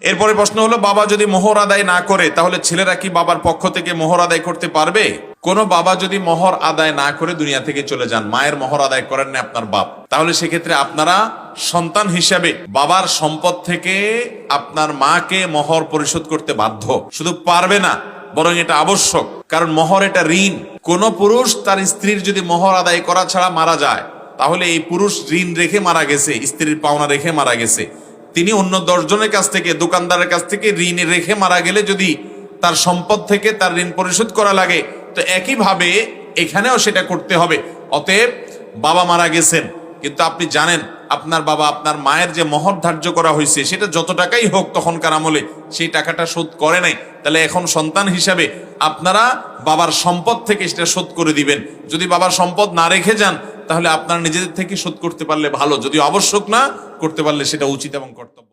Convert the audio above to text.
এরপরে প্রশ্ন হলো, বাবা যদি মোহর আদায় না করে তাহলে ছেলেরা কি বাবার পক্ষ থেকে মোহর আদায় করতে পারবে? কোনো বাবা যদি মোহর আদায় না করে দুনিয়া থেকে চলে যান, মায়ের মোহর আদায় করেন না আপনার বাপ, তাহলে সেক্ষেত্রে আপনারা সন্তান হিসাবে বাবার সম্পদ থেকে আপনার মাকে মোহর পরিশোধ করতে বাধ্য। শুধু পারবে না, বরং এটা আবশ্যক। কারণ মোহর এটা ঋণ। কোন পুরুষ তার স্ত্রীর যদি মোহর আদায় করা ছাড়া মারা যায়, তাহলে এই পুরুষ ঋণ রেখে মারা গেছে, স্ত্রীর পাওনা রেখে মারা গেছে। তিনি অন্য 10 জনের কাছ থেকে, দোকানদারের কাছ থেকে ঋণ রেখে মারা গেলে যদি তার সম্পদ থেকে তার ঋণ পরিশোধ করা লাগে, তো একইভাবে এখানেও সেটা করতে হবে। অতএব বাবা মারা গেছেন, কিন্তু আপনি জানেন আপনার বাবা আপনার মায়ের যে মোহর ধার্য করা হয়েছে সেটা যত টাকাই হোক তখনকার আমলে সেই টাকাটা শোধ করে নাই, তাহলে এখন সন্তান হিসাবে আপনারা বাবার সম্পদ থেকে সেটা শোধ করে দিবেন। যদি বাবার সম্পদ না রেখে যান তাহলে আপনারা নিজেদের থেকে শোধ করতে পারলে ভালো, যদি আবশ্যক না করতে পারলে সেটা উচিত এবং কর্তব্য।